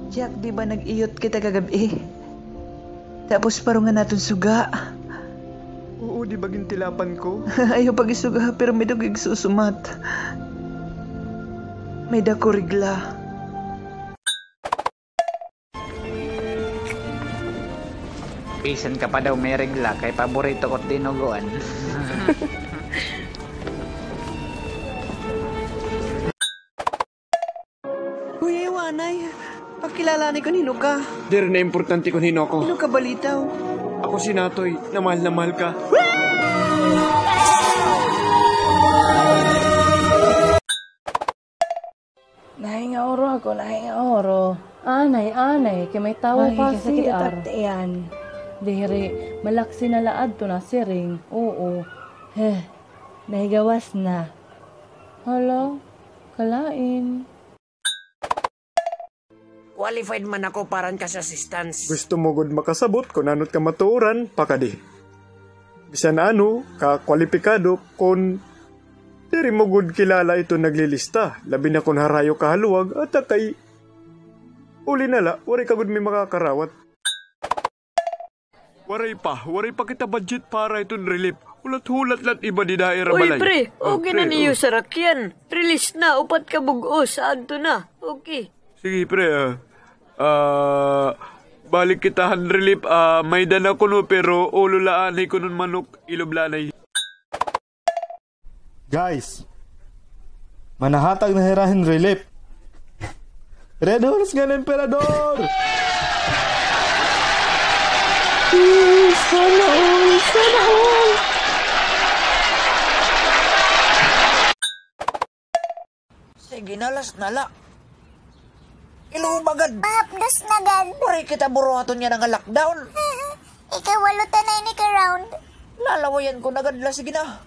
Jack, di ba nag-iyot kita kagabi? Tapos parungan natin suga. Oo, di ba gintilapan ko? Ayaw pag-isuga, pero may dugig susumat. May dako rigla. Pisan ka pa daw may regla kay paborito ko't dinuguan. Uy, Iwanay. Pakilala ko nino ka. Dir na importante kung hino ko. Nino ka balitaw? Ako si Natoy, na mahal ka. Nahinga oro ako, nahinga oro. Anay, kay may tawo pa si Ar. yan. Dihiri, malaksi na laad to na siring. Oo. Nahigawas na. Hala, kalain. Qualified man ako paran ka sa assistance. Gusto mo gud makasabot kung anot ka matuoran, pakadi. Bisan ano, ka-kwalipikado kung diri mo gud kilala ito naglilista. Labi na kung harayo kahaluwag at kay uli nala, wari ka gud may makakarawat. Waray pa kita budget para itong relief. Hulat-hulat iba di daerah Uy, balay. pre, okay na pre, niyo sa rakyan. Release na, upat ka bugos, adto na. Okay. Sige pre, balik kita han relief, may dana ko no pero ululaanay ko nun manok iloblanay. Guys, manahatag na hirahin relief. Red Horse nga ng Emperador! Sana all! Sige, nalas nala. Ilubagad. Mahapdos na gad. Pari kita buruhaton niya ng lockdown. Ikawalo tanay ni ka-round. Lalawayan ko nagadla, sige na.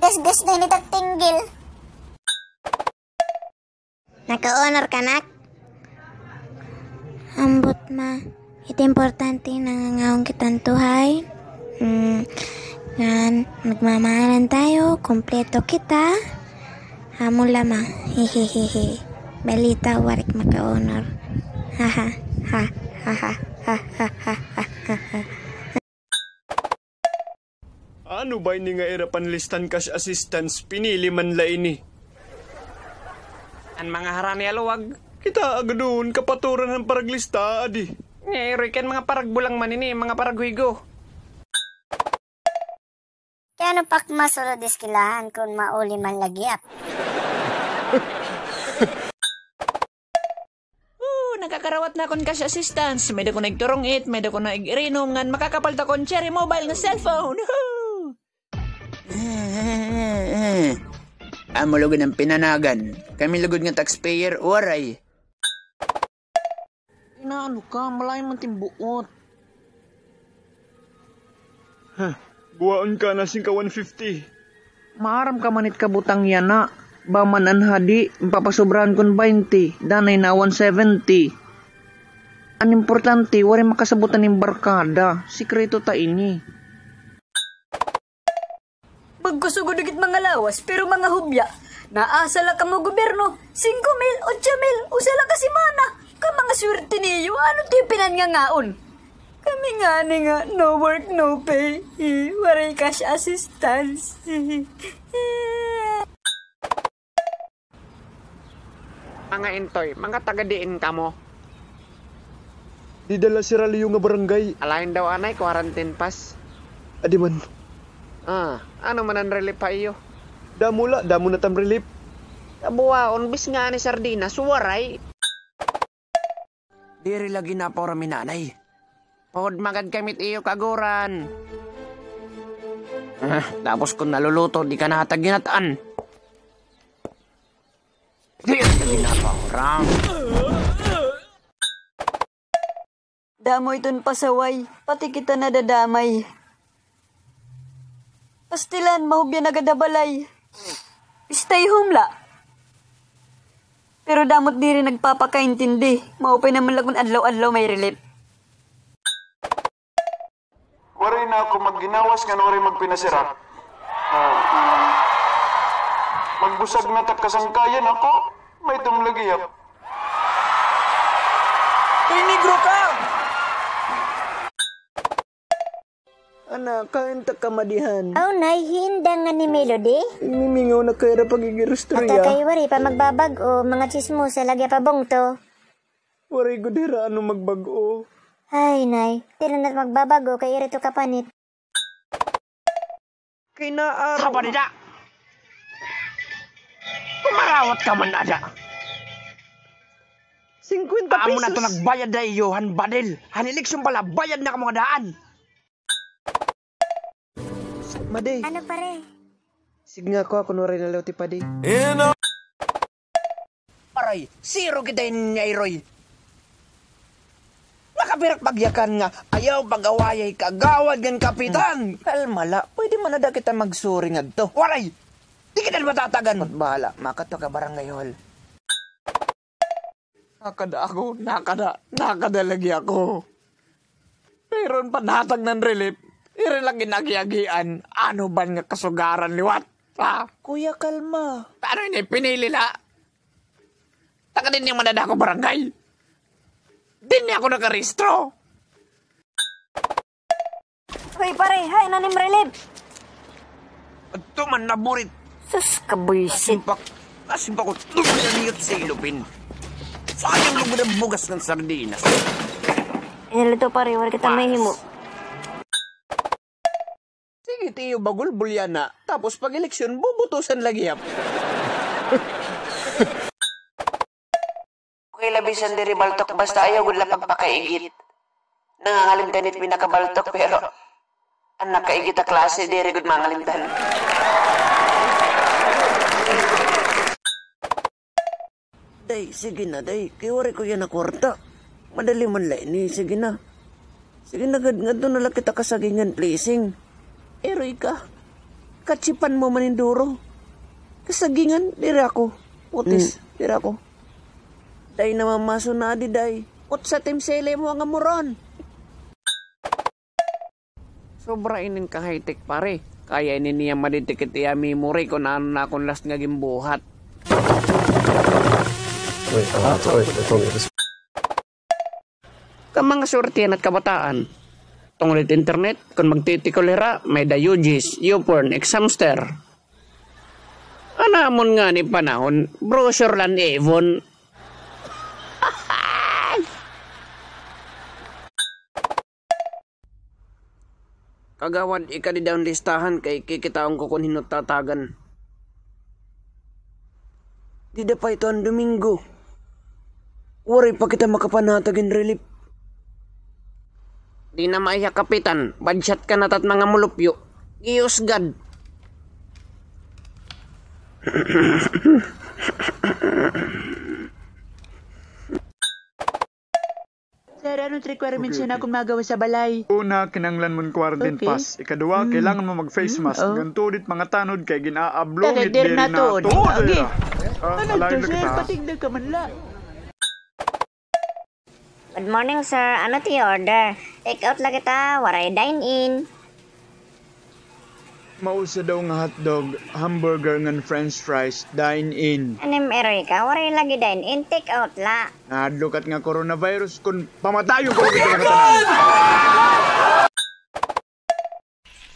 Gas-gas na nitagtinggil. Naka-honor ka, nak? Ambot ma. Ito importante nangangaong kitang tuhay. Ngan, magmamahalan tayo. Kompleto kita. Hamon lamang. Hehehehe. Balita warik maka-honor. Haha. Ha. Ha. Ha. Ha. Ha. Ano ba ini nga era panlistan cash assistance pinili man la ini? Ang mga harani aluwag. Kita agadoon kapaturan ng paraglista adi. Ngayon mga paragbulang man ini, mga paragwigo. Kaya ano pak masulod iskilahan kung mauli man lagiap. Nakakarawat na kon cash assistance. May da ko nagturong it, may da ko nag-irinom ngan makakapalta kon cherry mobile nga cellphone. Amo lugod ng pinanagan. Kami lugod nga taxpayer, waray. Inaano ka, malay man timbuot. Buwaon ka na sing ka 150. Maaram ka manit kabutang yan na. Bamanan hadi, papasobrahan kon 20. Danay na 170. Ang importante, wari makasabutan ng barkada. Sikreto ta ini. Pagkusugod-ugit mga lawas, pero mga hubya, naasala ka mo gobyerno, 5,000, 8,000, usala ka si mana. Ka mga swerte niyo, ano tipinan nga ngaon? Kami nga ni nga, no work, no pay. Waray cash assistance. Mga intoy, mga taga-diin ka mo. Di dala si Raliyo nga barangay. Alain daw anay, quarantine pass. Adi man. Ano man ang relief pa iyo? Damo na tam relief. Kabuwaon, bis nga ni Sardina, suwaray. Diri lagi na po rami nanay. Pod magad kamit iyo kaguran. Tapos kung naluluto, di ka nahatag ginataan. Diri lagi na po ram. Damo iton pasaway, pati kita nadadamay. Pastilan, mahubya nagadabalay. Stay home la. Pero damot di rin nagpapakaintindi. Maupay naman lagun adlaw-adlaw may relief. Waray na ako magginawas nga waray magpinasirat. Magbusag na takasangkayan ako, may tumlagiyap. Kay negro ka! Anak, kain ta kamadihan. Aw, nay, hindang nga ni Melody. Mimingaw na kaya At pagigirustorya. kay wari pa magbabag o mga chismo sa lagya pa bongto. Waray gudera ano magbago. Ay, nay, tila na magbabago kay irito kapanit. Kay naaraw. Sapa nida! Kumarawat ka man ada. 50 Amo pesos. na to nagbayad na iyo, han badil. Han eleksyon pala, bayad na ka mga daan. Made, Ano pare? sige nga ako kunwari na ti pade. Aray, zero kita niya, Roy. Nakapirak pagyakan nga, ayaw pag-awayay kagawad gan kapitan. Kalmala, pwede man na da kita magsuri nga to. Waray, di kita matatagan. At bahala, makato ka barangay hall. Nakada lagi ako. Meron pa natag ng relief. Iri lang ginagiagian. Ano ba nga kasugaran liwat? Ha? Kuya, kalma. Ano yun pinili la? Taka din yung manadako barangay. Din niya ako nakaristro. Hoy pare, hay nanim relief. Ito man naburit. Sus, kabuisit. Asimpak ko tumaniyot sa ilupin. Sayang lugod ang bugas ng sardinas. Inalito pare, wala kita may himo. Sige, tiyo bagul bulyana. Tapos pag eleksyon, bubutusan lagi yap. Okay, labisan diri baltok basta ayaw gud lang pagpakaigit. Nangangalimtan it pinakabaltok pero ang nakaigit a klase diri gud mangalimtan. Day, sige na, day. Kiwari ko yan na kwarta. Madali man lang ni. Sige na. Sige na, nga doon na lang kita kasagingan, pleasing. Eroy ka. Katsipan mo maninduro. Kasagingan, diri ako. Putis, diri ako. Day na mamaso na di, day. Ut sa timsele mo ang amuron. Sobra inin ka high-tech, pare. Kaya inin niya maditikit iya memory kung ano na akong last nga gimbuhat. Ka mga sortian at kabataan. Tunglit internet, kung magtitikulera, may dayugis, YouPorn, Examster. Anamon nga ni panahon, brochure lan evon. Kagawad, ika di daw listahan kay kikitaong kukunin tatagan. Di da pa ito ang Domingo. Wari pa kita makapanatagin relief. Di na maiya kapitan, badshot ka natat mga mulupyo. Giusgad. Sir, anong requirements yun akong magawa sa balay? Una, kinanglan mo quarantine Okay. pass. Ikaduwa, kailangan mo mag-face mask. Oo. Gantunit mga tanod kay ginaablong Tagay, dir na to. Okay. Ano Alayin to, na sir? kita. Patignan ka man lang. Good morning, sir. Ano ti order? Take out lang kita. Waray dine-in. Mausa daw nga hotdog, hamburger ngan french fries, dine-in. Anim eroy ka. Waray lagi dine-in. Take out la. Nadlukat nga coronavirus kung pamatayo ko kita mga tanan.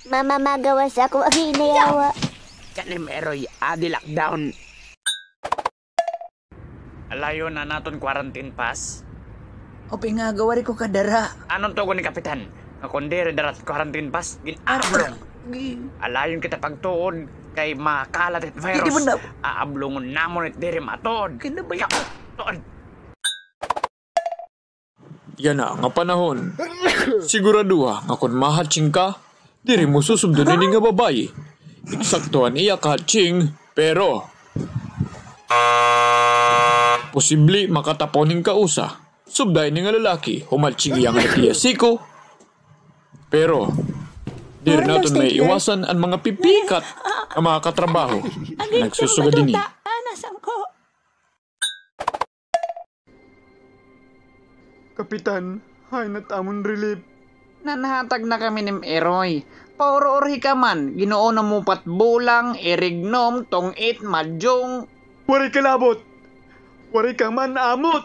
Mama, magawas ako. Ang inayawa. Kanim eroy, adi lockdown. Alayo na naton quarantine pass. O pingagawari ko kadara. Anong tugon ni kapitan? Nga kundiri darat quarantine pass, ginablong. Alayon kita pagtuon kay makalat at virus. Hindi mo na- Aablongon namon at diri matod. Kinabay- Tuon. Yan na nga panahon. Siguraduha nga kung mahatching ka, diri mo susubdunin nga babae. Eksaktuhan iya kahatching, pero posible makataponin ka usa. Subday ni nga lalaki, humalching iya nga natiyasiko. Pero, diri naton may iwasan ang mga pipikat ang mga katrabaho. Nagsusugad din. Kapitan, hay natamon relief. Nanhatag na kami ni Eroy. Pauro-orhi ka man. Ginoo na mo patbulang, irignom, tongit, madyong. Wari kalabot! Wari kang man amot!